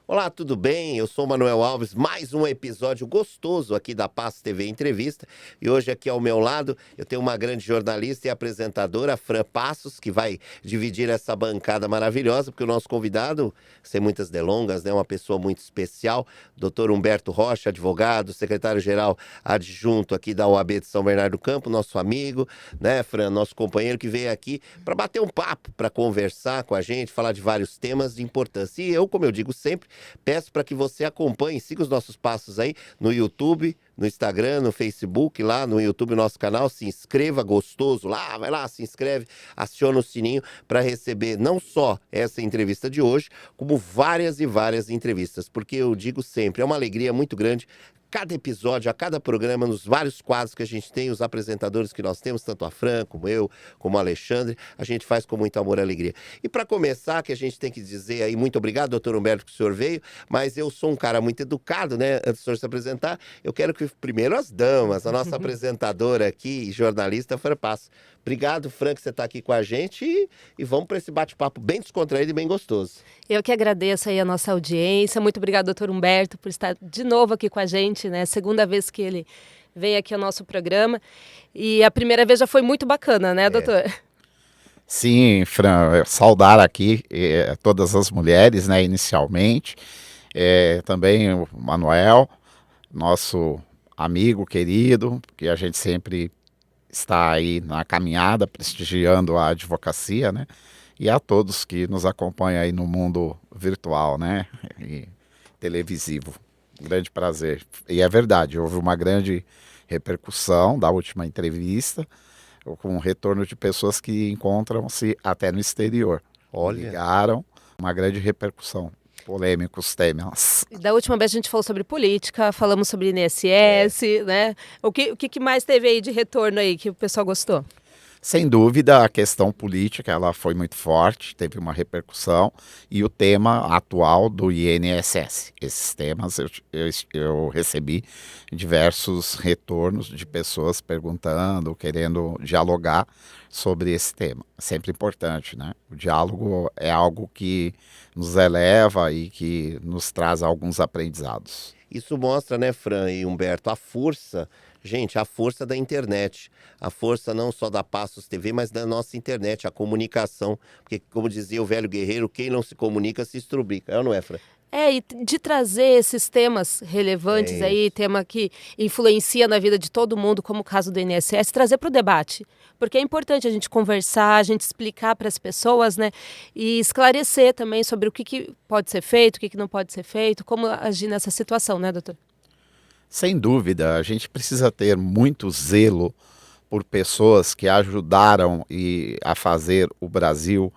Olá, tudo bem? Eu sou o Manuel Alves, mais um episódio gostoso aqui da Passo TV Entrevista. E hoje aqui ao meu lado eu tenho uma grande jornalista e apresentadora, Fran Passos, que vai dividir essa bancada maravilhosa, porque o nosso convidado, sem muitas delongas, né, uma pessoa muito especial, Dr. Humberto Rocha, advogado, secretário-geral adjunto aqui da OAB de São Bernardo do Campo, nosso amigo, né, Fran, nosso companheiro que veio aqui para bater um papo, para conversar com a gente, falar de vários temas de importância. E eu, como eu digo sempre, peço para que você acompanhe, siga os nossos passos aí no YouTube, no Instagram, no Facebook, lá no YouTube, nosso canal, se inscreva, gostoso lá, vai lá, se inscreve, aciona o sininho para receber não só essa entrevista de hoje, como várias e várias entrevistas, porque eu digo sempre, é uma alegria muito grande cada episódio, a cada programa, nos vários quadros que a gente tem, os apresentadores que nós temos, tanto a Fran, como eu, como o Alexandre, a gente faz com muito amor e alegria. E para começar, que a gente tem que dizer aí, muito obrigado, doutor Humberto, que o senhor veio, mas eu sou um cara muito educado, né, antes do senhor se apresentar, eu quero que primeiro as damas, a nossa apresentadora aqui, jornalista, Fran Passo. Obrigado, Fran, que você está aqui com a gente e vamos para esse bate-papo bem descontraído e bem gostoso. Eu que agradeço aí a nossa audiência. Muito obrigado, doutor Humberto, por estar de novo aqui com a gente, né? Segunda vez que ele vem aqui ao nosso programa. E a primeira vez já foi muito bacana, né, doutor? Sim, Fran, saudar aqui todas as mulheres, né, inicialmente. Também o Manuel, nosso amigo querido, que a gente sempre está aí na caminhada, prestigiando a advocacia, né? E a todos que nos acompanham aí no mundo virtual, né? E televisivo. Um grande prazer. E é verdade, houve uma grande repercussão da última entrevista, com o retorno de pessoas que encontram-se até no exterior. Olha. Ligaram, uma grande repercussão. Polêmicos temas. Da última vez a gente falou sobre política, falamos sobre INSS, né? O que mais teve aí de retorno aí que o pessoal gostou? Sem dúvida, a questão política ela foi muito forte, teve uma repercussão, e o tema atual do INSS. Esses temas eu recebi diversos retornos de pessoas perguntando, querendo dialogar sobre esse tema. Sempre importante, né? O diálogo é algo que nos eleva e que nos traz alguns aprendizados. Isso mostra, né, Fran e Humberto, a força, gente, a força da internet. A força não só da Passos TV, mas da nossa internet, a comunicação. Porque, como dizia o velho guerreiro, quem não se comunica se estrubica. É ou não é, Fran? E de trazer esses temas relevantes aí, tema que influencia na vida de todo mundo, como o caso do INSS, trazer para o debate. Porque é importante a gente conversar, a gente explicar para as pessoas, né? E esclarecer também sobre o que pode ser feito, o que não pode ser feito, como agir nessa situação, né, doutor? Sem dúvida, a gente precisa ter muito zelo por pessoas que ajudaram a fazer o Brasil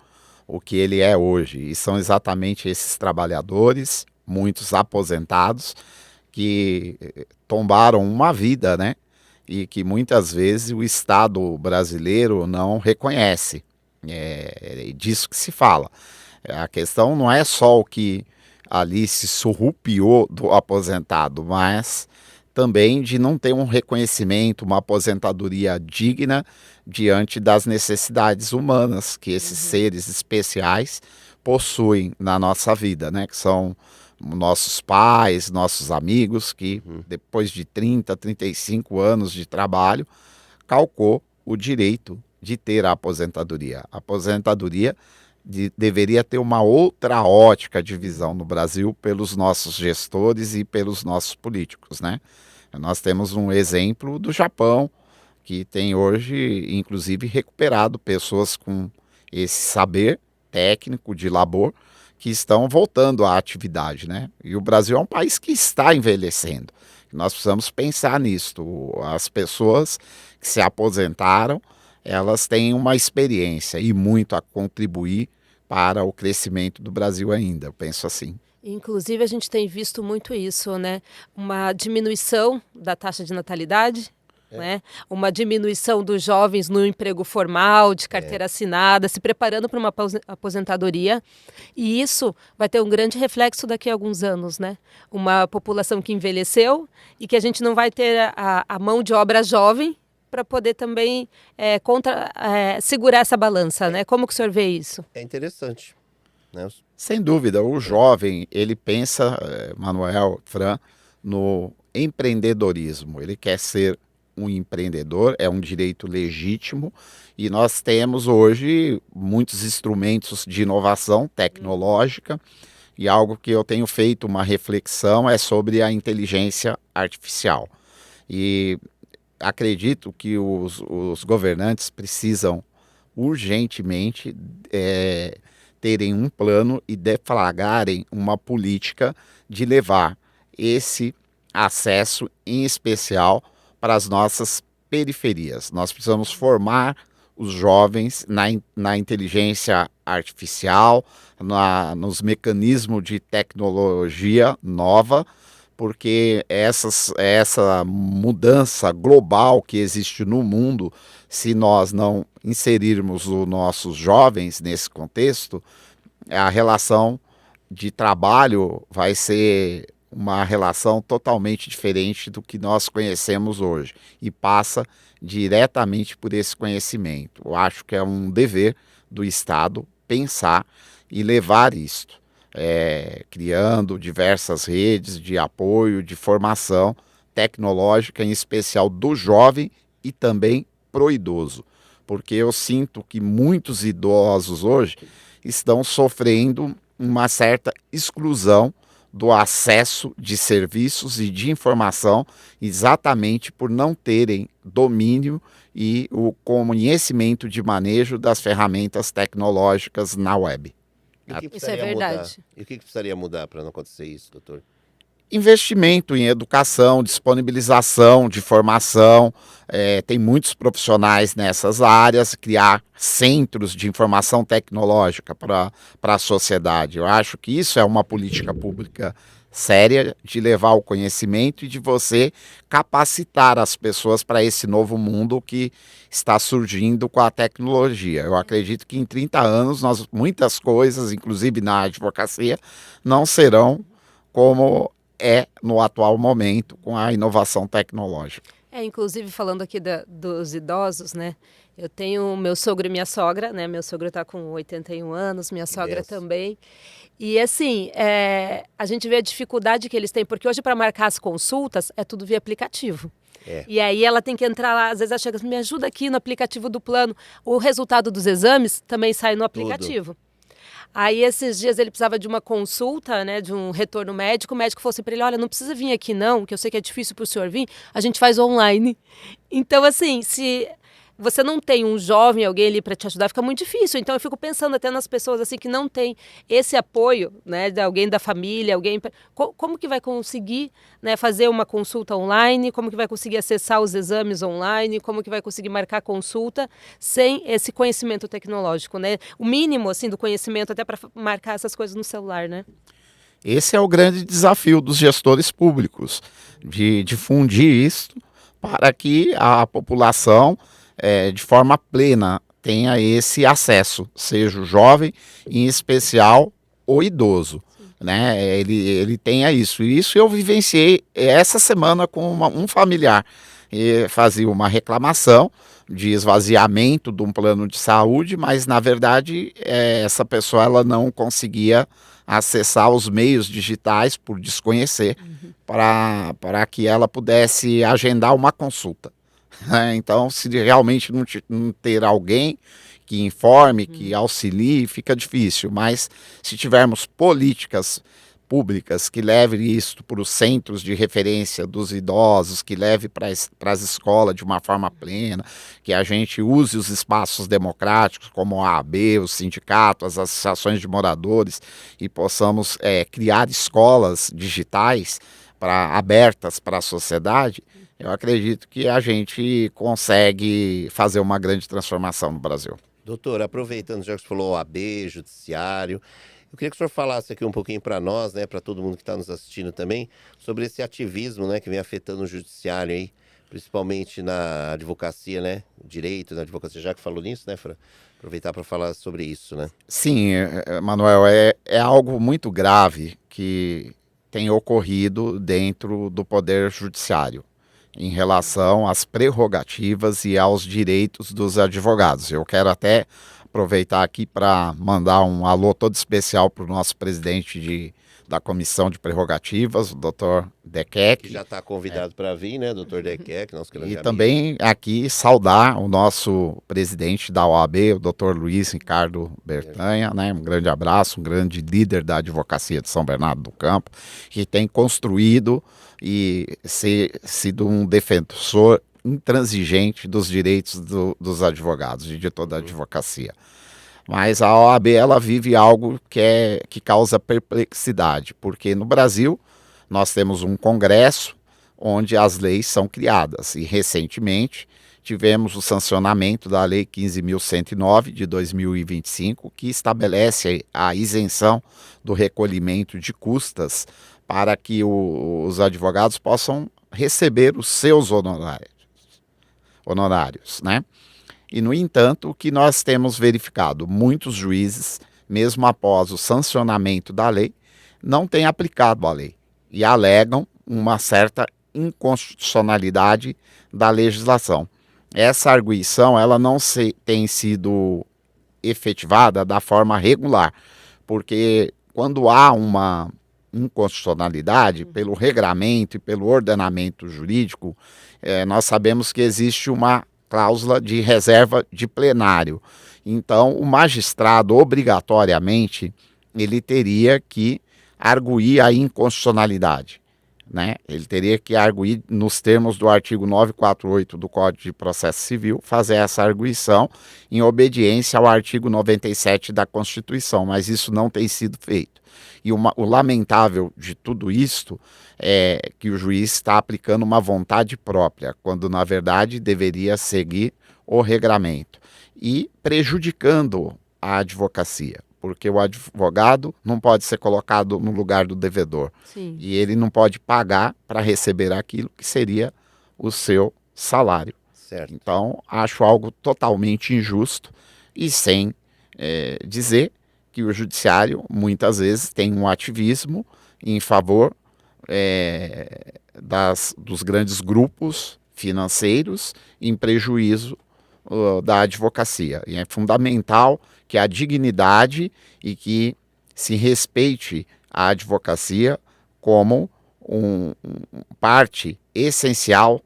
o que ele é hoje. E são exatamente esses trabalhadores, muitos aposentados, que tombaram uma vida, né? E que muitas vezes o Estado brasileiro não reconhece. É disso que se fala. A questão não é só o que ali se surrupiou do aposentado, mas também de não ter um reconhecimento, uma aposentadoria digna diante das necessidades humanas que esses seres especiais possuem na nossa vida, né? Que são nossos pais, nossos amigos, que depois de 30, 35 anos de trabalho, calcou o direito de ter a aposentadoria. A aposentadoria deveria ter uma outra ótica de visão no Brasil pelos nossos gestores e pelos nossos políticos, né? Nós temos um exemplo do Japão, que tem hoje, inclusive, recuperado pessoas com esse saber técnico de labor que estão voltando à atividade, né? E o Brasil é um país que está envelhecendo. Nós precisamos pensar nisso. As pessoas que se aposentaram, elas têm uma experiência e muito a contribuir para o crescimento do Brasil ainda, eu penso assim. Inclusive, a gente tem visto muito isso, né? Uma diminuição da taxa de natalidade, né? Uma diminuição dos jovens no emprego formal, de carteira assinada, se preparando para uma aposentadoria. E isso vai ter um grande reflexo daqui a alguns anos, né? Uma população que envelheceu e que a gente não vai ter a mão de obra jovem para poder também segurar essa balança, né? Como que o senhor vê isso? É interessante. né? Sem dúvida, o jovem, ele pensa, Manuel, Fran, no empreendedorismo. Ele quer ser um empreendedor, é um direito legítimo, e nós temos hoje muitos instrumentos de inovação tecnológica, e algo que eu tenho feito uma reflexão é sobre a inteligência artificial. E acredito que os governantes precisam urgentemente terem um plano e deflagrarem uma política de levar esse acesso em especial para as nossas periferias. Nós precisamos formar os jovens na inteligência artificial, nos mecanismos de tecnologia nova, porque essa mudança global que existe no mundo, se nós não inserirmos os nossos jovens nesse contexto, a relação de trabalho vai ser uma relação totalmente diferente do que nós conhecemos hoje e passa diretamente por esse conhecimento. Eu acho que é um dever do Estado pensar e levar isto, criando diversas redes de apoio, de formação tecnológica, em especial do jovem e também pro idoso, porque eu sinto que muitos idosos hoje estão sofrendo uma certa exclusão do acesso de serviços e de informação, exatamente por não terem domínio e o conhecimento de manejo das ferramentas tecnológicas na web. E o que Isso é precisaria verdade. mudar? E o que precisaria mudar para não acontecer isso, doutor? Investimento em educação, disponibilização de formação, tem muitos profissionais nessas áreas, criar centros de informação tecnológica para a sociedade. Eu acho que isso é uma política pública séria de levar o conhecimento e de você capacitar as pessoas para esse novo mundo que está surgindo com a tecnologia. Eu acredito que em 30 anos muitas coisas, inclusive na advocacia, não serão como no atual momento com a inovação tecnológica. Inclusive falando aqui dos idosos, né? Eu tenho meu sogro e minha sogra, né? Meu sogro está com 81 anos, minha sogra também. E assim, a gente vê a dificuldade que eles têm, porque hoje para marcar as consultas é tudo via aplicativo. E aí ela tem que entrar lá, às vezes ela chega assim, me ajuda aqui no aplicativo do plano. O resultado dos exames também sai no aplicativo. Aí esses dias ele precisava de uma consulta, né, de um retorno médico, o médico falou assim para ele, olha, não precisa vir aqui não, que eu sei que é difícil para o senhor vir, a gente faz online. Então assim, se você não tem um jovem, alguém ali para te ajudar, fica muito difícil. Então eu fico pensando até nas pessoas assim que não tem esse apoio, né, de alguém da família, como que vai conseguir, né, fazer uma consulta online, como que vai conseguir acessar os exames online, como que vai conseguir marcar consulta sem esse conhecimento tecnológico, né? O mínimo assim do conhecimento até para marcar essas coisas no celular, né? Esse é o grande desafio dos gestores públicos, de difundir isso para que a população de forma plena tenha esse acesso, seja o jovem, em especial o idoso, né? Ele tenha isso. E isso eu vivenciei essa semana com um familiar. Fazia uma reclamação de esvaziamento de um plano de saúde, mas na verdade essa pessoa ela não conseguia acessar os meios digitais por desconhecer para que ela pudesse agendar uma consulta. Então, se realmente não ter alguém que informe, que auxilie, fica difícil. Mas se tivermos políticas públicas que levem isso para os centros de referência dos idosos, que leve para as escolas de uma forma plena, que a gente use os espaços democráticos como a AB, o sindicato, as associações de moradores e possamos criar escolas digitais abertas para a sociedade, eu acredito que a gente consegue fazer uma grande transformação no Brasil. Doutor, aproveitando já que você falou OAB, judiciário, eu queria que o senhor falasse aqui um pouquinho para nós, né, para todo mundo que está nos assistindo também, sobre esse ativismo, né, que vem afetando o judiciário aí, principalmente na advocacia, né, direito na advocacia, já que falou nisso, né, Fran? Aproveitar para falar sobre isso, né? Sim, Manuel, é algo muito grave que tem ocorrido dentro do Poder Judiciário em relação às prerrogativas e aos direitos dos advogados. Eu quero até aproveitar aqui para mandar um alô todo especial para o nosso presidente da Comissão de Prerrogativas, o Dr. Dequec. Que já está convidado para vir, né, Dr. Dequec, nosso grande amigo. Também aqui saudar o nosso presidente da OAB, o Dr. Luiz Ricardo Bertanha, né, um grande abraço, um grande líder da advocacia de São Bernardo do Campo, que tem construído e sido um defensor intransigente dos direitos dos advogados e de toda a advocacia. Mas a OAB ela vive algo que causa perplexidade, porque no Brasil nós temos um congresso onde as leis são criadas e recentemente tivemos o sancionamento da Lei 15.109 de 2025, que estabelece a isenção do recolhimento de custas para que os advogados possam receber os seus honorários, né? E, no entanto, o que nós temos verificado, muitos juízes, mesmo após o sancionamento da lei, não têm aplicado a lei e alegam uma certa inconstitucionalidade da legislação. Essa arguição ela não tem sido efetivada da forma regular, porque quando há uma inconstitucionalidade, pelo regramento e pelo ordenamento jurídico, nós sabemos que existe uma cláusula de reserva de plenário. Então, o magistrado, obrigatoriamente, ele teria que arguir a inconstitucionalidade, né? Ele teria que arguir nos termos do artigo 948 do Código de Processo Civil, fazer essa arguição em obediência ao artigo 97 da Constituição, mas isso não tem sido feito. E o lamentável de tudo isto é que o juiz está aplicando uma vontade própria, quando na verdade deveria seguir o regramento e prejudicando a advocacia, porque o advogado não pode ser colocado no lugar do devedor. Sim. E ele não pode pagar para receber aquilo que seria o seu salário. Certo. Então, acho algo totalmente injusto e sem dizer que o judiciário, muitas vezes, tem um ativismo em favor dos grandes grupos financeiros em prejuízo da advocacia. E é fundamental que a dignidade e que se respeite a advocacia como parte essencial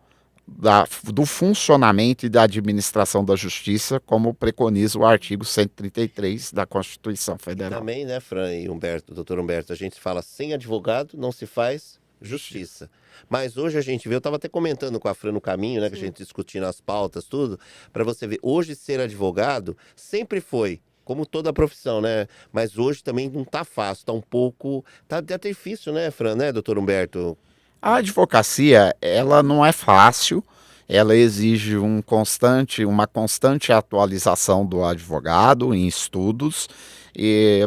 do funcionamento e da administração da justiça, como preconiza o artigo 133 da Constituição Federal. Também, né, Fran e Humberto, doutor Humberto, a gente fala sem advogado não se faz justiça. Mas hoje a gente vê, eu estava até comentando com a Fran no caminho, né, que a gente discutindo as pautas, tudo, para você ver, hoje ser advogado sempre foi, como toda profissão, né? Mas hoje também não tá fácil, tá um pouco, tá até difícil, né, Fran, né, doutor Humberto? A advocacia, ela não é fácil, ela exige uma constante atualização do advogado em estudos,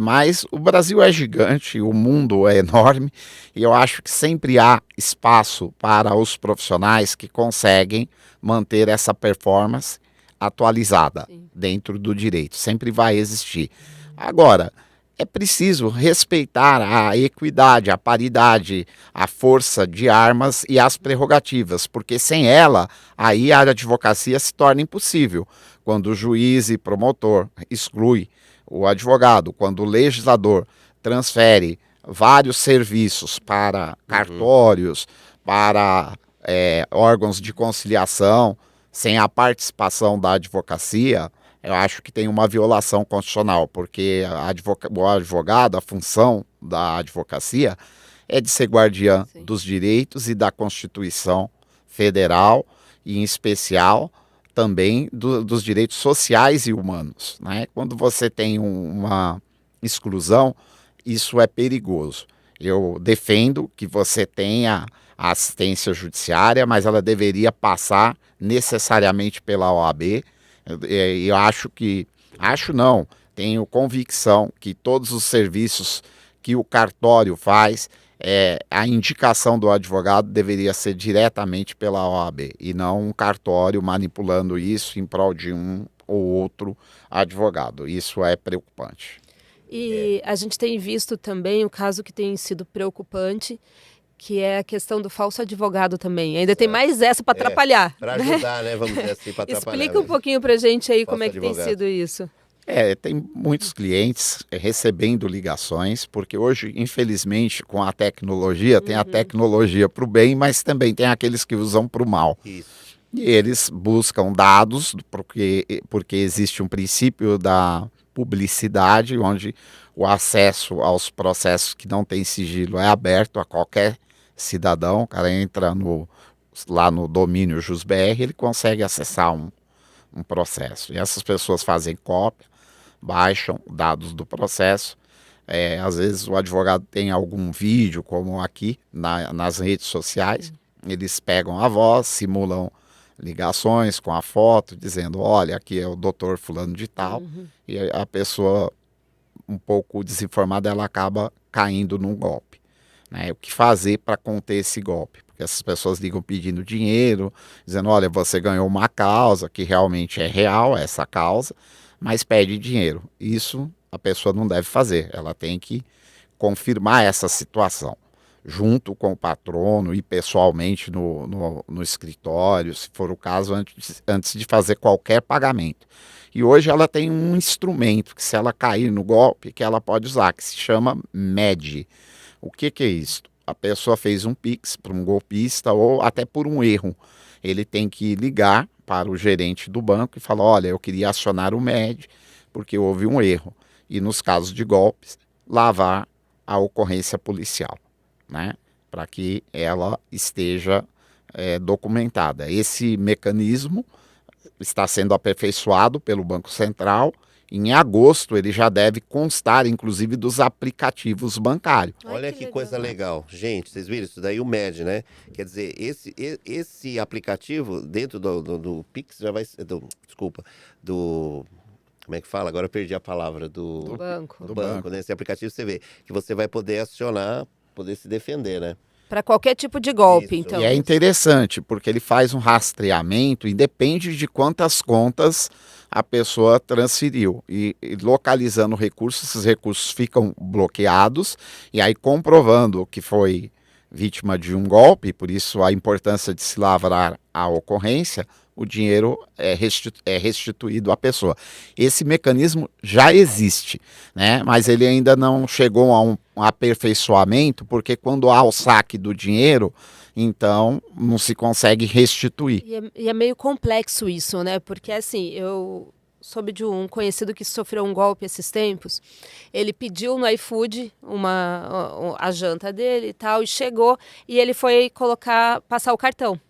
mas o Brasil é gigante, o mundo é enorme, e eu acho que sempre há espaço para os profissionais que conseguem manter essa performance atualizada dentro do direito, sempre vai existir. Agora, é preciso respeitar a equidade, a paridade, a força de armas e as prerrogativas, porque sem ela, aí a advocacia se torna impossível. Quando o juiz e promotor exclui o advogado, quando o legislador transfere vários serviços para cartórios, para órgãos de conciliação, sem a participação da advocacia, eu acho que tem uma violação constitucional, porque o advogado, a função da advocacia é de ser guardiã dos direitos e da Constituição Federal, e em especial também dos direitos sociais e humanos, né? Quando você tem uma exclusão, isso é perigoso. Eu defendo que você tenha a assistência judiciária, mas ela deveria passar necessariamente pela OAB. Eu tenho convicção que todos os serviços que o cartório faz, a indicação do advogado deveria ser diretamente pela OAB e não um cartório manipulando isso em prol de um ou outro advogado. Isso é preocupante. E a gente tem visto também o caso que tem sido preocupante, que é a questão do falso advogado também. Ainda tem mais essa para atrapalhar. Para ajudar, né? Vamos dizer assim, para atrapalhar. Explica um pouquinho para a gente aí Falso como é que advogado. tem sido isso. Tem muitos clientes recebendo ligações, porque hoje, infelizmente, com a tecnologia, tem a tecnologia para o bem, mas também tem aqueles que usam para o mal. Isso. E eles buscam dados, porque existe um princípio da publicidade, onde o acesso aos processos que não tem sigilo é aberto a qualquer cidadão. O cara entra lá no domínio JusBR, ele consegue acessar um processo. E essas pessoas fazem cópia, baixam dados do processo. Às vezes o advogado tem algum vídeo, como aqui, nas redes sociais. Eles pegam a voz, simulam ligações com a foto, dizendo, olha, aqui é o doutor fulano de tal. E a pessoa, um pouco desinformada, ela acaba caindo num golpe. Né? O que fazer para conter esse golpe? Porque essas pessoas ligam pedindo dinheiro, dizendo, olha, você ganhou uma causa, que realmente é real essa causa, mas pede dinheiro. Isso a pessoa não deve fazer, ela tem que confirmar essa situação, junto com o patrono e pessoalmente no escritório, se for o caso, antes de fazer qualquer pagamento. E hoje ela tem um instrumento que, se ela cair no golpe, que ela pode usar, que se chama MED. O que é isso? A pessoa fez um Pix para um golpista ou até por um erro. Ele tem que ligar para o gerente do banco e falar, olha, eu queria acionar o MED porque houve um erro. E nos casos de golpes, lavar a ocorrência policial, né? Para que ela esteja documentada. Esse mecanismo está sendo aperfeiçoado pelo Banco Central. Em agosto ele já deve constar, inclusive, dos aplicativos bancários. Olha que coisa legal. Gente, vocês viram isso daí, o MED, né? Quer dizer, esse aplicativo dentro do Pix já vai ser... Desculpa, como é que fala? Agora eu perdi a palavra. Do banco. Do banco, né? Esse aplicativo você vê que você vai poder acionar, poder se defender, né? Para qualquer tipo de golpe, Isso. então. E é interessante, porque ele faz um rastreamento e depende de quantas contas a pessoa transferiu. E localizando recursos, esses recursos ficam bloqueados, e aí comprovando que foi vítima de um golpe, por isso a importância de se lavrar a ocorrência, o dinheiro é restituído à pessoa. Esse mecanismo já existe, né? Mas ele ainda não chegou a um aperfeiçoamento, porque quando há o saque do dinheiro, então não se consegue restituir. E é meio complexo isso, né? Porque assim, eu soube de um conhecido que sofreu um golpe esses tempos. Ele pediu no iFood a janta dele e tal, e chegou, e ele foi passar o cartão.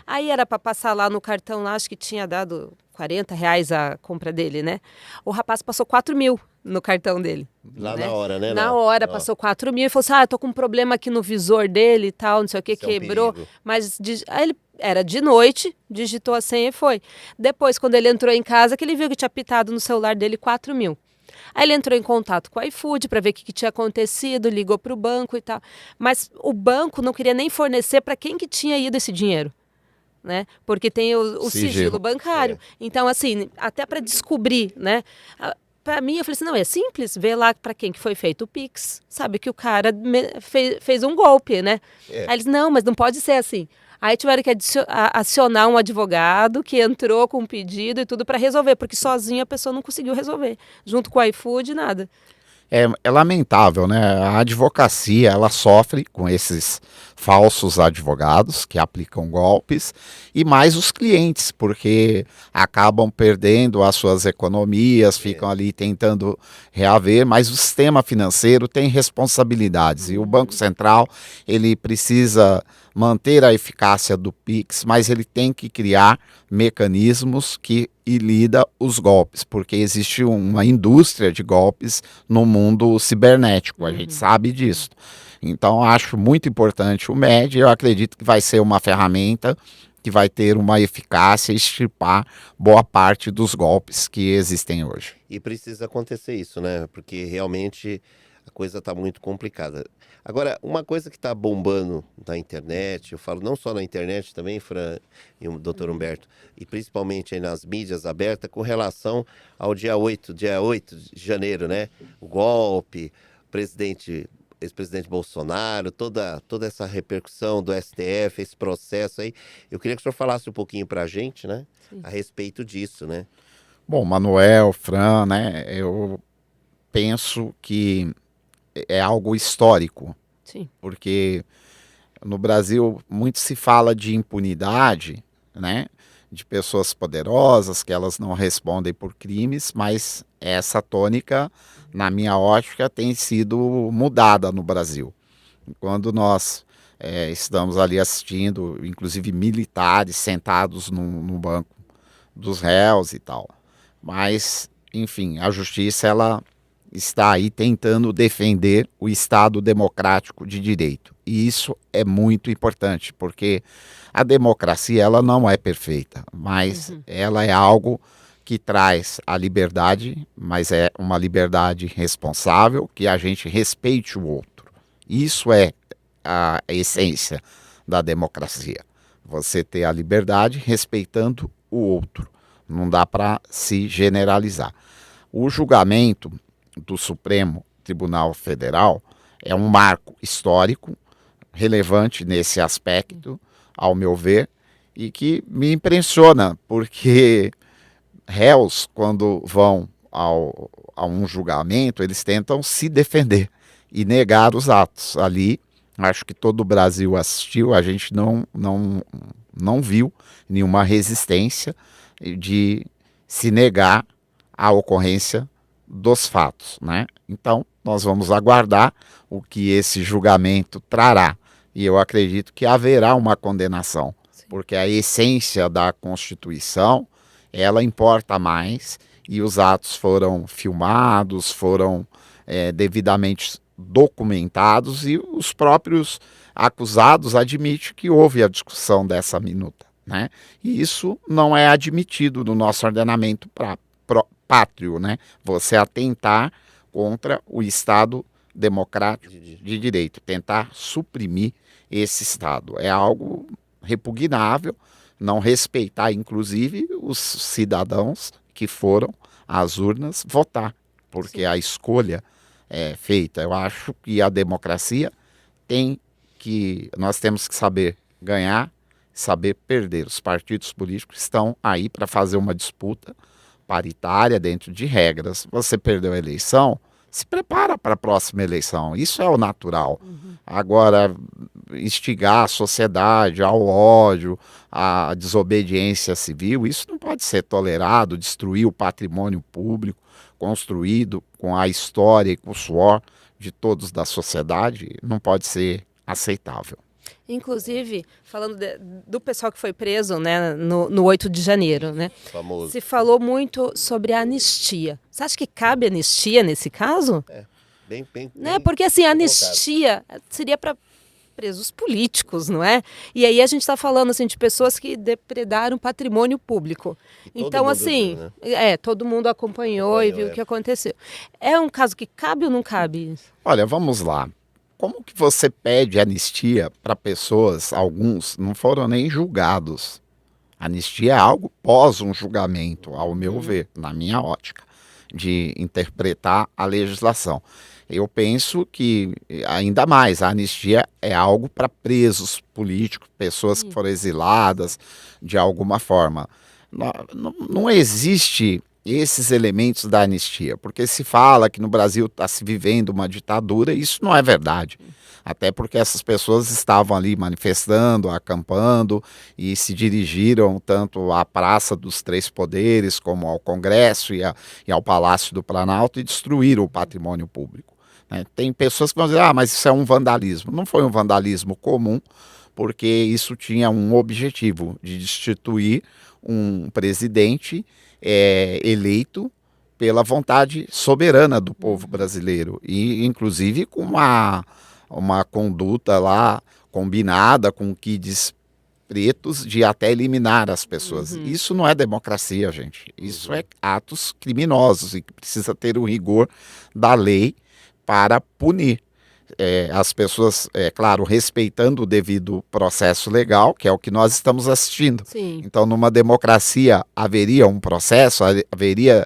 Aí era para passar lá no cartão, lá, acho que tinha dado R$ 40 a compra dele, né? O rapaz passou 4.000 no cartão dele. Lá né? na hora, né? Na hora, passou 4.000 e falou assim, tô com um problema aqui no visor dele e tal, não sei o que, quebrou. Mas aí ele era de noite, digitou a senha e foi. Depois, quando ele entrou em casa, que ele viu que tinha pitado no celular dele 4.000. Aí ele entrou em contato com o iFood para ver o que tinha acontecido, ligou para o banco e tal. Mas o banco não queria nem fornecer para quem que tinha ido esse dinheiro. Né? Porque tem o sigilo bancário. Então, assim, até para descobrir, né? Para mim, eu falei assim, não, é simples, vê lá para quem que foi feito o Pix, sabe que o cara fez um golpe, né? Aí eles, não, mas não pode ser assim. Aí tiveram que acionar um advogado que entrou com um pedido e tudo para resolver, porque sozinho a pessoa não conseguiu resolver. Junto com o iFood, nada. É lamentável, né? A advocacia, ela sofre com esses falsos advogados que aplicam golpes, e mais os clientes, porque acabam perdendo as suas economias, ficam ali tentando reaver, mas o sistema financeiro tem responsabilidades, e o Banco Central, ele precisa manter a eficácia do Pix, mas ele tem que criar mecanismos que ilida os golpes, porque existe uma indústria de golpes no mundo cibernético, a gente sabe disso. Então, acho muito importante o MED, eu acredito que vai ser uma ferramenta que vai ter uma eficácia e extirpar boa parte dos golpes que existem hoje. E precisa acontecer isso, né? Porque realmente a coisa está muito complicada. Agora, uma coisa que está bombando na internet, eu falo não só na internet também, Fran e o Dr. Humberto, e principalmente aí nas mídias abertas, com relação ao dia 8 de janeiro, né? O golpe, ex-presidente Bolsonaro, toda essa repercussão do STF, esse processo aí. Eu queria que o senhor falasse um pouquinho para a gente, né? A respeito disso, né? Bom, Manuel, Fran, né? Eu penso que é algo histórico, Sim. porque no Brasil muito se fala de impunidade, né? De pessoas poderosas que elas não respondem por crimes, mas essa tônica, na minha ótica, tem sido mudada no Brasil. Quando nós estamos ali assistindo, inclusive militares sentados no banco dos réus e tal. Mas, enfim, a justiça ela está aí tentando defender o Estado democrático de direito. E isso é muito importante, porque a democracia ela não é perfeita, mas ela é algo que traz a liberdade, mas é uma liberdade responsável, que a gente respeite o outro. Isso é a essência da democracia. Você ter a liberdade respeitando o outro. Não dá para se generalizar. O julgamento do Supremo Tribunal Federal é um marco histórico, relevante nesse aspecto, ao meu ver, e que me impressiona, porque réus, quando vão a um julgamento, eles tentam se defender e negar os atos. Ali, acho que todo o Brasil assistiu, a gente não viu nenhuma resistência de se negar a ocorrência dos fatos, né? Então, nós vamos aguardar o que esse julgamento trará. E eu acredito que haverá uma condenação, porque a essência da Constituição, ela importa mais, e os atos foram filmados, foram devidamente documentados, e os próprios acusados admitem que houve a discussão dessa minuta, né? E isso não é admitido no nosso ordenamento pátrio, né? Você atentar contra o Estado democrático de direito, tentar suprimir esse Estado. É algo repugnável, não respeitar, inclusive, os cidadãos que foram às urnas votar, porque a escolha é feita. Eu acho que a democracia nós temos que saber ganhar, saber perder. Os partidos políticos estão aí para fazer uma disputa paritária dentro de regras. Você perdeu a eleição, se prepara para a próxima eleição. Isso é o natural. Agora, instigar a sociedade ao ódio, à desobediência civil, isso não pode ser tolerado. Destruir o patrimônio público construído com a história e com o suor de todos da sociedade não pode ser aceitável. Inclusive, falando do pessoal que foi preso, né, no 8 de janeiro, né? Famoso. Se falou muito sobre a anistia. Você acha que cabe anistia nesse caso? Bem, Né? Porque assim, a anistia seria para presos políticos, não é? E aí a gente está falando assim de pessoas que depredaram patrimônio público. Então assim, viu, né? todo mundo acompanhou e viu o que aconteceu. É um caso que cabe ou não cabe? Olha, vamos lá. Como que você pede anistia para pessoas, alguns não foram nem julgados? Anistia é algo pós um julgamento, ao meu ver, na minha ótica, de interpretar a legislação. Eu penso que, ainda mais, a anistia é algo para presos políticos, pessoas que foram exiladas de alguma forma. Não existe esses elementos da anistia, porque se fala que no Brasil está se vivendo uma ditadura, e isso não é verdade. Até porque essas pessoas estavam ali manifestando, acampando e se dirigiram tanto à Praça dos Três Poderes como ao Congresso e ao Palácio do Planalto e destruíram o patrimônio público. Tem pessoas que vão dizer, mas isso é um vandalismo. Não foi um vandalismo comum, porque isso tinha um objetivo de destituir um presidente eleito pela vontade soberana do povo brasileiro, e inclusive com uma conduta lá combinada com kids pretos de até eliminar as pessoas. Isso não é democracia, gente. Isso é atos criminosos e que precisa ter o rigor da lei para punir as pessoas, claro, respeitando o devido processo legal, que é o que nós estamos assistindo. Sim. Então, numa democracia, haveria um processo, haveria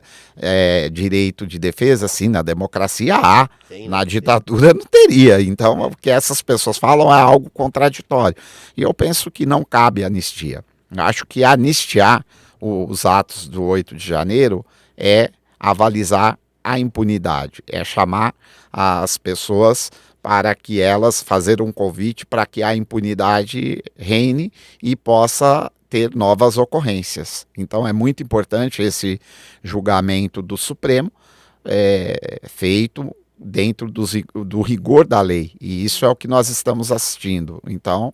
direito de defesa? Sim, na democracia há. Na ditadura não teria. Então, o que essas pessoas falam é algo contraditório. E eu penso que não cabe anistia. Eu acho que anistiar os atos do 8 de janeiro é avalizar a impunidade, é chamar as pessoas para que elas fazer um convite para que a impunidade reine e possa ter novas ocorrências. Então é muito importante esse julgamento do Supremo feito dentro do rigor da lei, e isso é o que nós estamos assistindo. Então,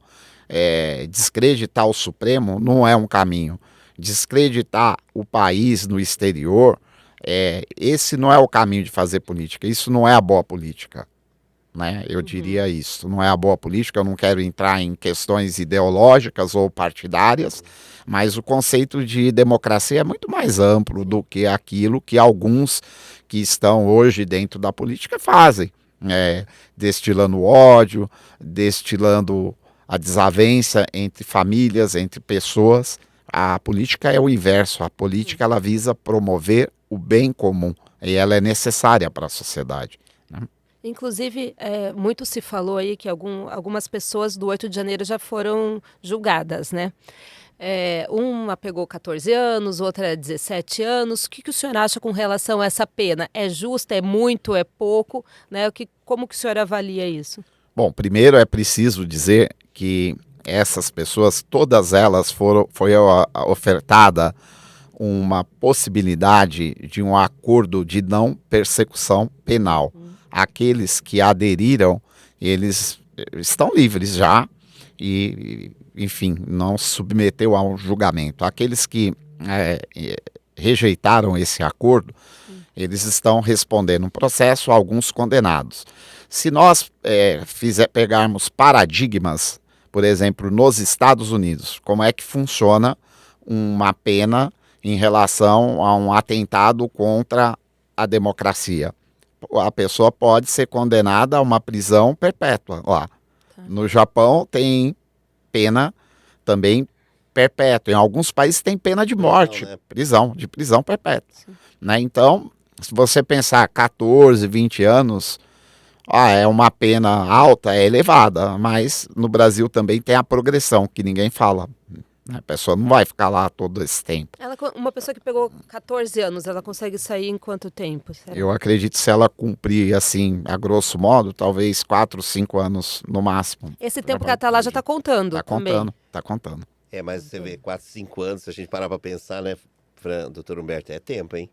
descreditar o Supremo não é um caminho. Descreditar o país no exterior, esse não é o caminho de fazer política, isso não é a boa política. Né? Eu diria isso, não é a boa política. Eu não quero entrar em questões ideológicas ou partidárias, mas o conceito de democracia é muito mais amplo do que aquilo que alguns que estão hoje dentro da política fazem, destilando ódio, destilando a desavença entre famílias, entre pessoas. A política é o inverso, a política ela visa promover o bem comum e ela é necessária para a sociedade. Né? Inclusive, muito se falou aí que algumas pessoas do 8 de janeiro já foram julgadas, né? Uma pegou 14 anos, outra 17 anos. O que o senhor acha com relação a essa pena? É justa, é muito, é pouco? Né? Como que o senhor avalia isso? Bom, primeiro é preciso dizer que essas pessoas, todas elas foi ofertada uma possibilidade de um acordo de não persecução penal. Aqueles que aderiram, eles estão livres já e, enfim, não se submeteu a um julgamento. Aqueles que rejeitaram esse acordo, eles estão respondendo um processo, alguns condenados. Se nós pegarmos paradigmas, por exemplo, nos Estados Unidos, como é que funciona uma pena em relação a um atentado contra a democracia? A pessoa pode ser condenada a uma prisão perpétua lá. No Japão tem pena também perpétua. Em alguns países tem pena de morte, prisão perpétua. Né? Então, se você pensar 14, 20 anos, é uma pena alta, é elevada, mas no Brasil também tem a progressão, que ninguém fala. A pessoa não vai ficar lá todo esse tempo. Uma pessoa que pegou 14 anos, ela consegue sair em quanto tempo? Será? Eu acredito que se ela cumprir, assim, a grosso modo, talvez 4, 5 anos no máximo. Esse tempo que ela está lá já está contando também. Tá contando. Mas você vê, 4, 5 anos, se a gente parar para pensar, né, doutor Humberto, é tempo, hein?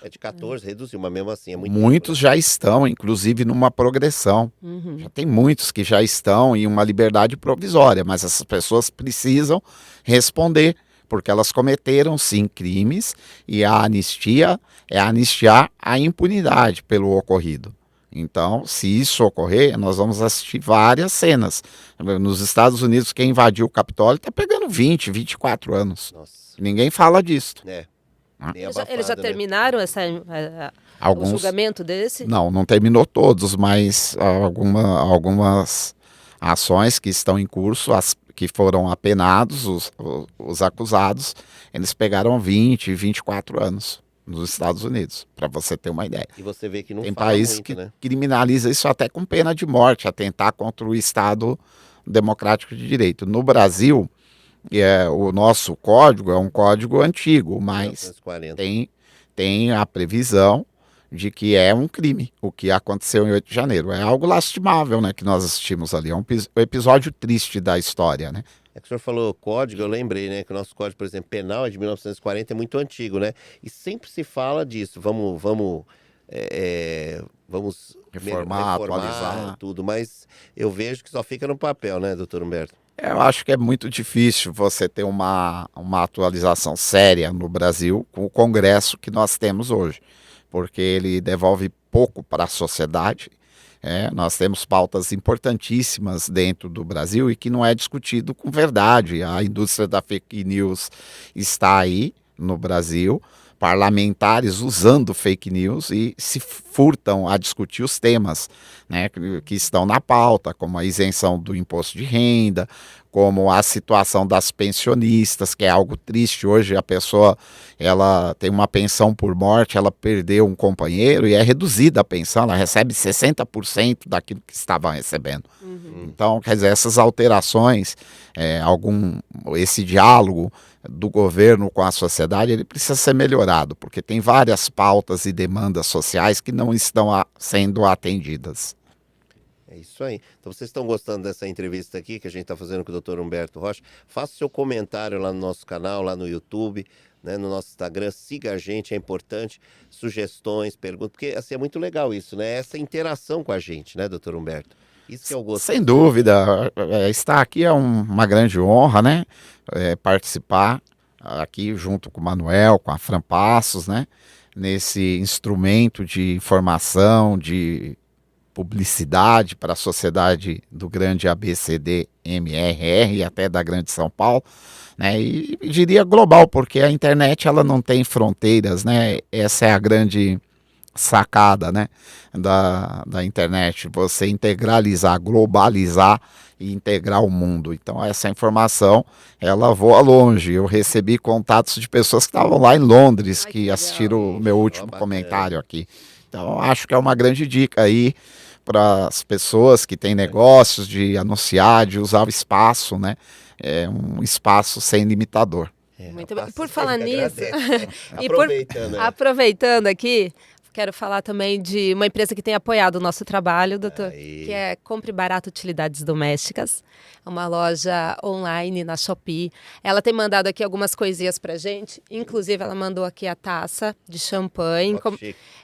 É de 14, reduziu, mas mesmo assim é muito Muitos tempo, né? já estão, inclusive, numa progressão. Já tem muitos que já estão em uma liberdade provisória, mas essas pessoas precisam responder, porque elas cometeram, sim, crimes, e a anistia é anistiar a impunidade pelo ocorrido. Então, se isso ocorrer, nós vamos assistir várias cenas. Nos Estados Unidos, quem invadiu o Capitólio está pegando 20, 24 anos. Nossa. Ninguém fala disso. Eles já terminaram o julgamento desse? Não terminou todos, mas algumas ações que estão em curso, que foram apenados, os acusados, eles pegaram 20, 24 anos nos Estados Unidos, para você ter uma ideia. E você vê que não tem fala países muito, que né? criminaliza isso até com pena de morte, atentar contra o Estado democrático de direito. No Brasil, o nosso código é um código antigo, mas 1940. tem a previsão de que é um crime o que aconteceu em 8 de janeiro. É algo lastimável, né, que nós assistimos ali. É um episódio triste da história, né? É que o senhor falou código, eu lembrei, né, que o nosso código, por exemplo, penal é de 1940, é muito antigo, né? E sempre se fala disso, vamos Reformar, atualizar. Tudo, mas eu vejo que só fica no papel, né, doutor Humberto? Eu acho que é muito difícil você ter uma atualização séria no Brasil com o Congresso que nós temos hoje, porque ele devolve pouco para a sociedade. Nós temos pautas importantíssimas dentro do Brasil e que não é discutido com verdade. A indústria da fake news está aí no Brasil, parlamentares usando fake news e se furtam a discutir os temas, né, que estão na pauta, como a isenção do imposto de renda, como a situação das pensionistas, que é algo triste. Hoje a pessoa ela tem uma pensão por morte, ela perdeu um companheiro e é reduzida a pensão, ela recebe 60% daquilo que estava recebendo. Então, quer dizer, essas alterações, esse diálogo do governo com a sociedade, ele precisa ser melhorado, porque tem várias pautas e demandas sociais que não estão sendo atendidas. É isso aí. Então, vocês estão gostando dessa entrevista aqui que a gente está fazendo com o Dr. Humberto Rocha? Faça o seu comentário lá no nosso canal, lá no YouTube, né, no nosso Instagram. Siga a gente, é importante. Sugestões, perguntas, porque assim, é muito legal isso, né? Essa interação com a gente, né, Dr. Humberto? Isso que eu gosto. Sem dúvida. Estar aqui é uma grande honra, né? Participar aqui junto com o Manuel, com a Fran Passos, né? Nesse instrumento de informação, de publicidade para a sociedade do grande ABCD-MRR e até da grande São Paulo, né? E diria global, porque a internet ela não tem fronteiras, né? Essa é a grande sacada, né, da internet, você integralizar, globalizar e integrar o mundo. Então essa informação, ela voa longe. Eu recebi contatos de pessoas que estavam lá em Londres, que assistiram o meu último comentário aqui. Então acho que é uma grande dica aí para as pessoas que têm negócios de anunciar, de usar o espaço, né? É um espaço sem limitador. Muito bem. Por falar nisso, aproveitando aqui, quero falar também de uma empresa que tem apoiado o nosso trabalho, doutor, que é Compre Barato Utilidades Domésticas, uma loja online na Shopee. Ela tem mandado aqui algumas coisinhas pra gente, inclusive ela mandou aqui a taça de champanhe,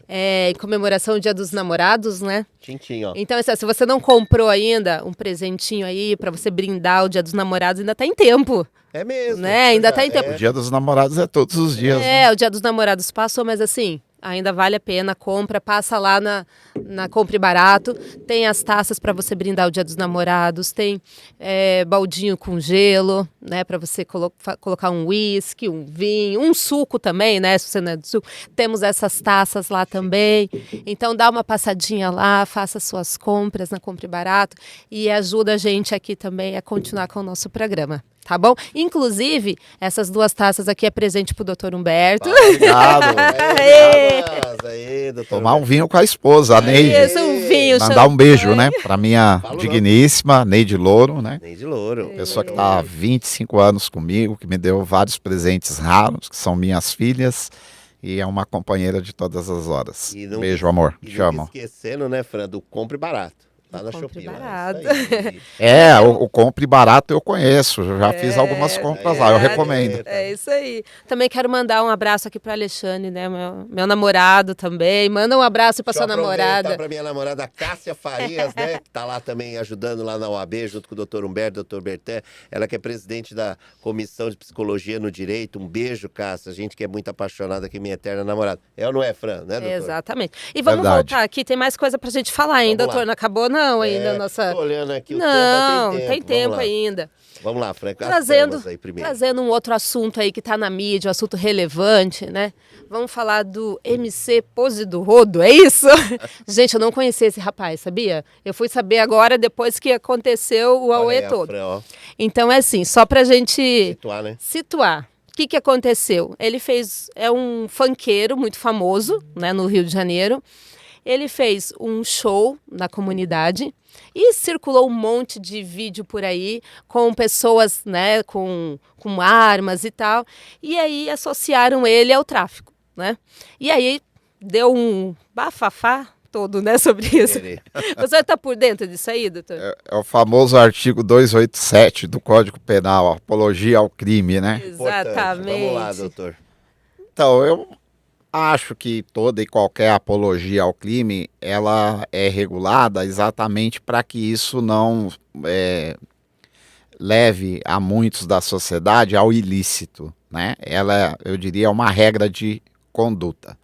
em comemoração do Dia dos Namorados, né? Tintim, ó. Então, se você não comprou ainda um presentinho aí pra você brindar o Dia dos Namorados, ainda tá em tempo. É mesmo. Né? Ainda tá em tempo. O Dia dos Namorados é todos os dias. Né? O Dia dos Namorados passou, mas assim, ainda vale a pena, compra, passa lá na Compre Barato, tem as taças para você brindar o Dia dos Namorados, tem baldinho com gelo, né, para você colocar um uísque, um vinho, um suco também, né, se você não é do suco, temos essas taças lá também, então dá uma passadinha lá, faça suas compras na Compre Barato e ajuda a gente aqui também a continuar com o nosso programa. Tá bom? Inclusive, essas duas taças aqui é presente pro Dr. Humberto. Obrigado. Aí, doutor. Tomar um vinho com a esposa, a Neide. Isso, um vinho. Mandar um beijo, né? Pra minha digníssima Neide Louro, né? Neide Louro. Pessoa que tá há 25 anos comigo, que me deu vários presentes raros, que são minhas filhas. E é uma companheira de todas as horas. Beijo, amor. Te amo. Esquecendo, né, Fran, do Compre Barato. Lá na Shopee. Barato. O Compre Barato eu conheço, já fiz algumas compras lá, eu recomendo. É isso aí. Também quero mandar um abraço aqui para Alexandre, né, meu namorado também. Manda um abraço para sua namorada. Para minha namorada Cássia Farias, né, que tá lá também ajudando lá na OAB, junto com o Dr. Humberto, Dr. Bertan, ela que é presidente da Comissão de Psicologia no Direito. Um beijo, Cássia, a gente que é muito apaixonada aqui, minha eterna namorada. É ou não é, Fran, né, doutor? Exatamente. E vamos voltar aqui, tem mais coisa pra gente falar ainda, doutor, não acabou não ainda nossa... Tô olhando aqui o tempo, tem tempo ainda. Vamos lá, Frank, trazendo um outro assunto aí que tá na mídia, um assunto relevante, né? Vamos falar do MC Pose do Rodo, é isso? Gente, eu não conhecia esse rapaz, sabia? Eu fui saber agora, depois que aconteceu o auê todo. Então é assim, só pra gente situar. O que aconteceu? Ele é um funkeiro muito famoso, né, no Rio de Janeiro. Ele fez um show na comunidade e circulou um monte de vídeo por aí com pessoas, né, com armas e tal. E aí associaram ele ao tráfico, né? E aí deu um bafafá todo, né, sobre isso. Você está por dentro disso aí, doutor? É o famoso artigo 287 do Código Penal, apologia ao crime, né? Exatamente. Vamos lá, doutor. Então, eu acho que toda e qualquer apologia ao crime, ela é regulada exatamente para que isso não leve a muitos da sociedade ao ilícito, né? Ela, eu diria, é uma regra de conduta.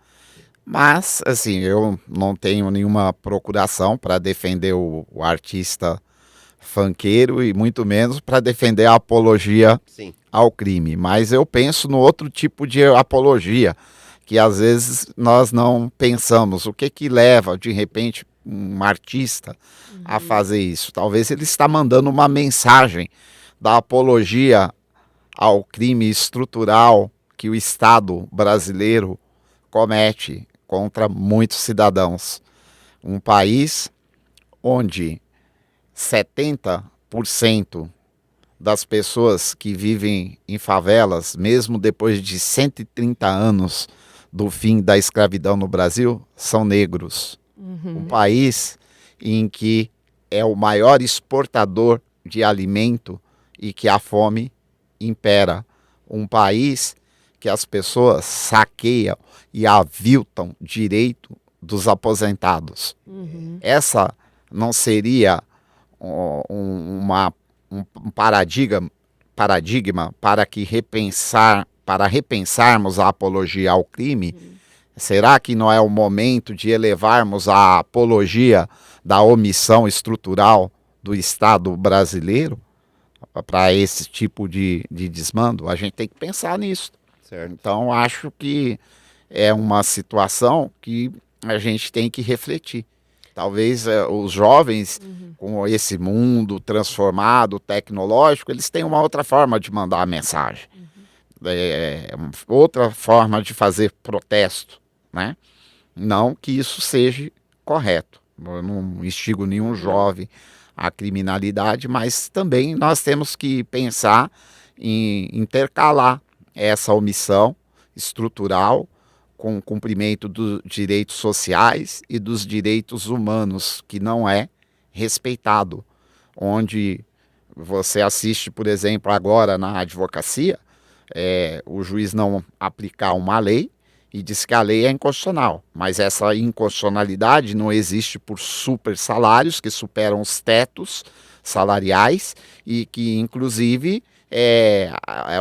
Mas, assim, eu não tenho nenhuma procuração para defender o artista funkeiro e muito menos para defender a apologia ao crime. Mas eu penso no outro tipo de apologia, que às vezes nós não pensamos. O que leva, de repente, um artista a fazer isso? Talvez ele está mandando uma mensagem da apologia ao crime estrutural que o Estado brasileiro comete contra muitos cidadãos. Um país onde 70% das pessoas que vivem em favelas, mesmo depois de 130 anos do fim da escravidão no Brasil, são negros. Um país em que é o maior exportador de alimento e que a fome impera. Um país que as pessoas saqueiam e aviltam direito dos aposentados. Essa não seria um paradigma para repensarmos a apologia ao crime? Será que não é o momento de elevarmos a apologia da omissão estrutural do Estado brasileiro para esse tipo de desmando? A gente tem que pensar nisso. Certo. Então, acho que é uma situação que a gente tem que refletir. Talvez os jovens, com esse mundo transformado, tecnológico, eles têm uma outra forma de mandar a mensagem. Outra forma de fazer protesto, né? Não que isso seja correto. Eu não instigo nenhum jovem à criminalidade, mas também nós temos que pensar em intercalar essa omissão estrutural com o cumprimento dos direitos sociais e dos direitos humanos, que não é respeitado. Onde você assiste, por exemplo, agora na advocacia, o juiz não aplicar uma lei e diz que a lei é inconstitucional, mas essa inconstitucionalidade não existe por super salários que superam os tetos salariais e que, inclusive,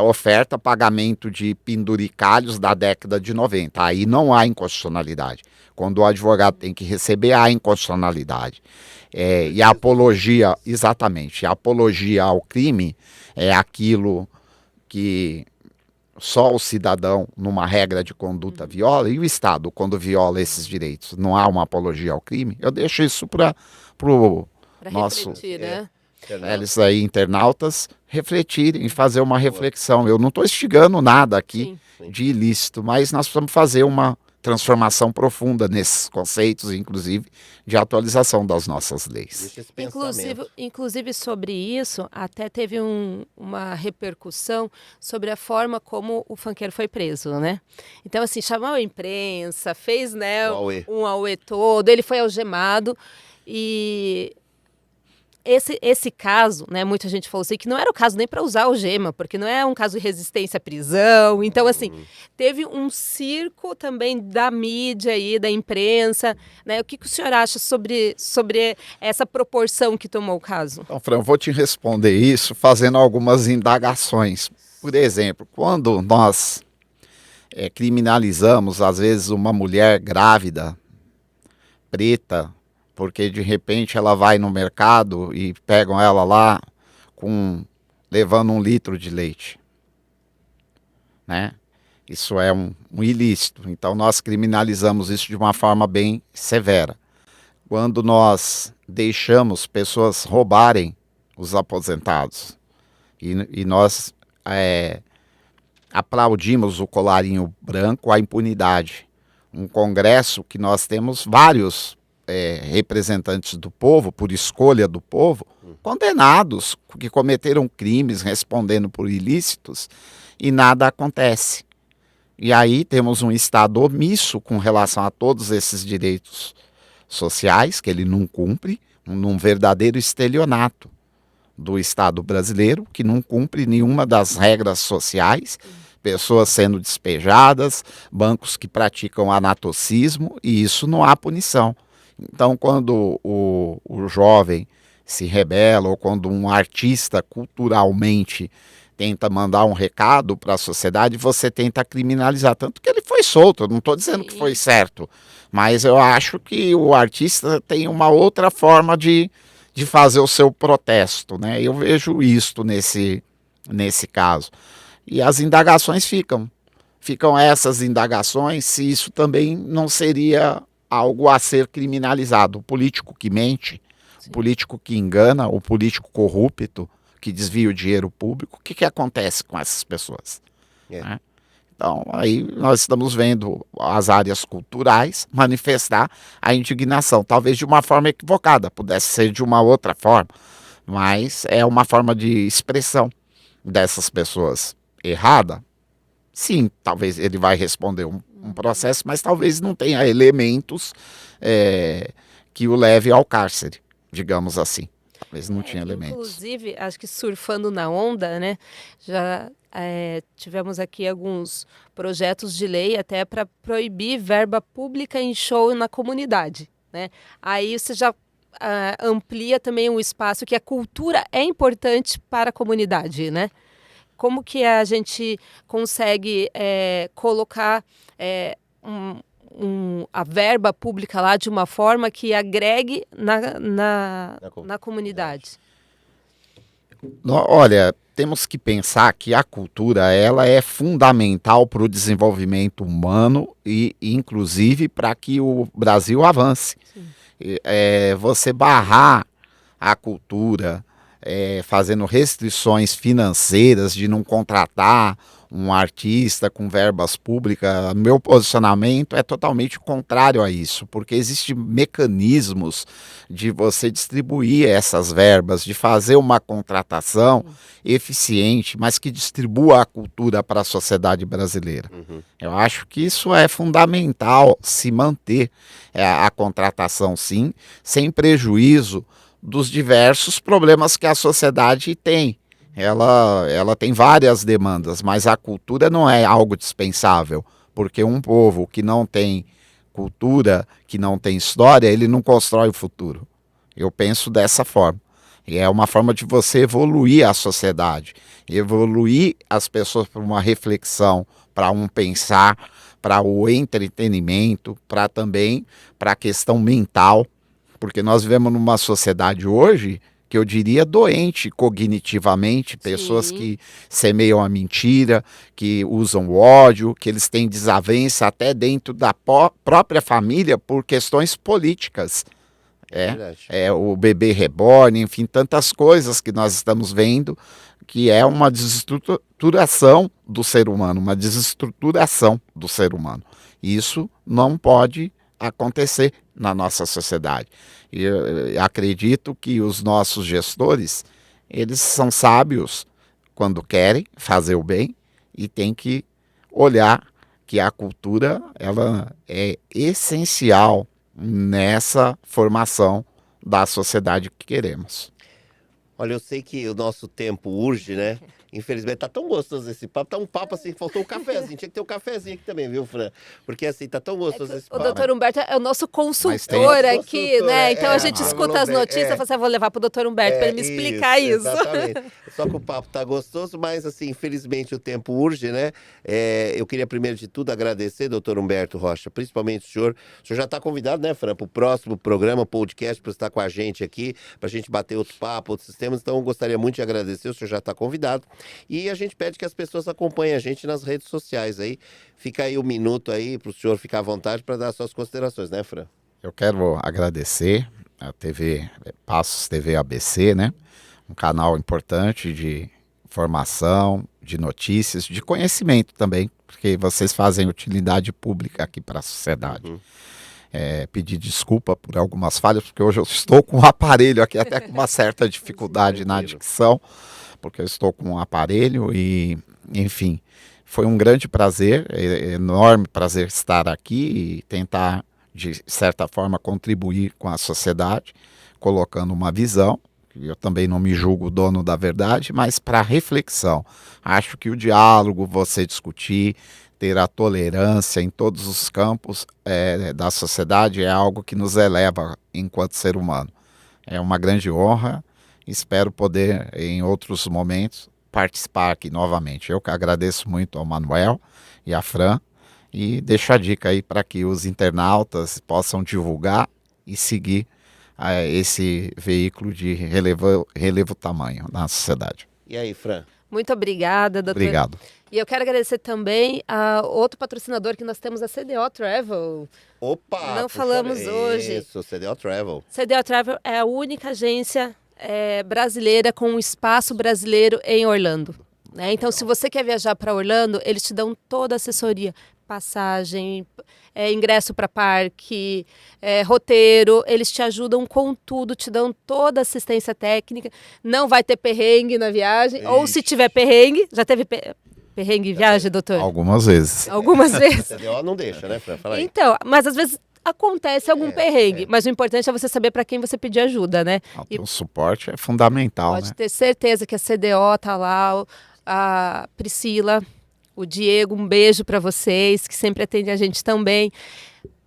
oferta pagamento de penduricalhos da década de 90. Aí não há inconstitucionalidade. Quando o advogado tem que receber, há inconstitucionalidade. E a apologia, exatamente, a apologia ao crime é aquilo que só o cidadão, numa regra de conduta, viola, e o Estado, quando viola esses direitos, não há uma apologia ao crime. Eu deixo isso para o nosso... refletir, né? Eles aí, internautas, refletirem, fazer uma reflexão. Eu não estou instigando nada aqui de ilícito, mas nós precisamos fazer uma transformação profunda nesses conceitos, inclusive de atualização das nossas leis. Inclusive sobre isso, até teve uma repercussão sobre a forma como o funkeiro foi preso, né? Então, assim, chamou a imprensa, fez, né, um auê todo, ele foi algemado e... Esse caso, né, muita gente falou assim, que não era o caso nem para usar algema, porque não é um caso de resistência à prisão. Então, assim, teve um circo também da mídia aí, da imprensa, né? O que o senhor acha sobre essa proporção que tomou o caso? Então, Fran, eu vou te responder isso fazendo algumas indagações. Por exemplo, quando nós criminalizamos, às vezes, uma mulher grávida, preta, porque de repente ela vai no mercado e pegam ela lá levando 1 litro de leite, né? Isso é um ilícito. Então nós criminalizamos isso de uma forma bem severa. Quando nós deixamos pessoas roubarem os aposentados e nós aplaudimos o colarinho branco, a impunidade. Um congresso que nós temos vários representantes do povo, por escolha do povo, condenados, que cometeram crimes respondendo por ilícitos, e nada acontece. E aí temos um Estado omisso com relação a todos esses direitos sociais, que ele não cumpre, num verdadeiro estelionato do Estado brasileiro, que não cumpre nenhuma das regras sociais, pessoas sendo despejadas, bancos que praticam anatocismo, e isso não há punição. Então, quando o jovem se rebela ou quando um artista culturalmente tenta mandar um recado para a sociedade, você tenta criminalizar. Tanto que ele foi solto, eu não estou dizendo que foi certo, mas eu acho que o artista tem uma outra forma de fazer o seu protesto, né? Eu vejo isto nesse caso. E as indagações ficam essas indagações se isso também não seria algo a ser criminalizado. O político que mente, o político que engana, o político corrupto, que desvia o dinheiro público, o que acontece com essas pessoas? Né? Então, aí nós estamos vendo as áreas culturais manifestar a indignação, talvez de uma forma equivocada, pudesse ser de uma outra forma. mas é uma forma de expressão dessas pessoas errada. Sim, talvez ele vai responder um processo, mas talvez não tenha elementos que o leve ao cárcere, digamos assim. Talvez não tinha elementos. Inclusive, acho que surfando na onda, né? Já tivemos aqui alguns projetos de lei até para proibir verba pública em show na comunidade, né? Aí você já amplia também um espaço que a cultura é importante para a comunidade, né? Como que a gente consegue colocar a verba pública lá de uma forma que agregue na comunidade? Olha, temos que pensar que a cultura ela é fundamental para o desenvolvimento humano e inclusive para que o Brasil avance. Você barrar a cultura, fazendo restrições financeiras de não contratar um artista com verbas públicas, meu posicionamento é totalmente contrário a isso, porque existem mecanismos de você distribuir essas verbas, de fazer uma contratação eficiente, mas que distribua a cultura para a sociedade brasileira. Eu acho que isso é fundamental, se manter a contratação, sim, sem prejuízo dos diversos problemas que a sociedade tem. Ela tem várias demandas, mas a cultura não é algo dispensável, porque um povo que não tem cultura, que não tem história, ele não constrói o futuro. Eu penso dessa forma. E é uma forma de você evoluir a sociedade, evoluir as pessoas para uma reflexão, para um pensar, para o entretenimento, para também para a questão mental, porque nós vivemos numa sociedade hoje que eu diria doente cognitivamente, pessoas que semeiam a mentira, que usam o ódio, que eles têm desavença até dentro da própria família por questões políticas. O bebê reborn, enfim, tantas coisas que nós estamos vendo, que é uma desestruturação do ser humano, uma desestruturação do ser humano. Isso não pode acontecer na nossa sociedade. E eu acredito que os nossos gestores, eles são sábios quando querem fazer o bem e tem que olhar que a cultura ela é essencial nessa formação da sociedade que queremos. Olha, eu sei que o nosso tempo urge, né? Infelizmente, tá tão gostoso esse papo. Tá um papo assim, faltou um cafezinho. Tinha que ter um cafezinho aqui também, viu, Fran? Porque assim, tá tão gostoso esse O papo. doutor Humberto é o nosso consultor aqui, né? Então a gente escuta as notícias e fala assim, vou levar pro doutor Humberto para ele me explicar isso. Exatamente. Só que o papo tá gostoso, mas assim, infelizmente o tempo urge, né? Eu queria primeiro de tudo agradecer, doutor Humberto Rocha, principalmente o senhor. O senhor já tá convidado, né, Fran, pro próximo programa, podcast, para estar com a gente aqui, pra gente bater outro papo, outros sistemas. Então eu gostaria muito de agradecer, o senhor já tá convidado. E a gente pede que as pessoas acompanhem a gente nas redes sociais aí. Fica aí um minuto aí para o senhor ficar à vontade para dar suas considerações, né, Fran? Eu quero agradecer a TV Passos TV ABC, né? Um canal importante de informação, de notícias, de conhecimento também, porque vocês fazem utilidade pública aqui para a sociedade. Pedir desculpa por algumas falhas, porque hoje eu estou com um aparelho aqui, até com uma certa dificuldade na dicção, porque eu estou com um aparelho e, enfim, foi um grande prazer, enorme prazer estar aqui e tentar, de certa forma, contribuir com a sociedade, colocando uma visão. Eu também não me julgo dono da verdade, mas para reflexão. Acho que o diálogo, você discutir, ter a tolerância em todos os campos da sociedade é algo que nos eleva enquanto ser humano. É uma grande honra. Espero poder, em outros momentos, participar aqui novamente. Eu que agradeço muito ao Manuel e à Fran e deixo a dica aí para que os internautas possam divulgar e seguir esse veículo de relevo tamanho na sociedade. E aí, Fran? Muito obrigada, doutor. Obrigado. E eu quero agradecer também a outro patrocinador que nós temos, a CDO Travel. Opa! Não falamos hoje. Isso, CDO Travel. CDO Travel é a única agência brasileira com um espaço brasileiro em Orlando. né? Então, se você quer viajar para Orlando, eles te dão toda a assessoria, passagem, ingresso para parque, roteiro, eles te ajudam com tudo, te dão toda a assistência técnica, não vai ter perrengue na viagem, ou se tiver perrengue, já teve perrengue em viagem, doutor? Algumas vezes. Algumas vezes. CDO não deixa, né, Fran? Fala aí. Então, mas às vezes acontece algum perrengue, mas o importante é você saber para quem você pedir ajuda, né? O suporte é fundamental, Pode né? ter certeza que a CDO tá lá, a Priscila, o Diego, um beijo para vocês, que sempre atendem a gente também.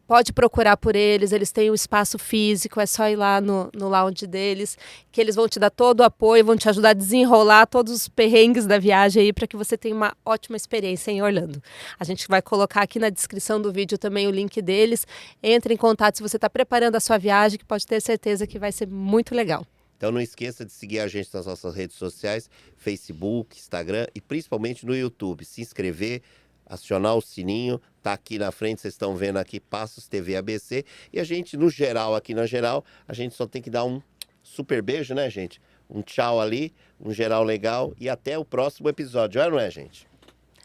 Pode procurar por eles, eles têm um espaço físico, é só ir lá no lounge deles, que eles vão te dar todo o apoio, vão te ajudar a desenrolar todos os perrengues da viagem aí para que você tenha uma ótima experiência em Orlando. A gente vai colocar aqui na descrição do vídeo também o link deles. Entre em contato se você está preparando a sua viagem, que pode ter certeza que vai ser muito legal. Então não esqueça de seguir a gente nas nossas redes sociais, Facebook, Instagram e principalmente no YouTube. Se inscrever, acionar o sininho, tá aqui na frente, vocês estão vendo aqui Passos TV ABC. E a gente, no geral, aqui na geral, a gente só tem que dar um super beijo, né, gente? Um tchau ali, um geral legal e até o próximo episódio, não é, gente?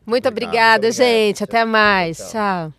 Muito obrigada, gente. Até mais. Tchau.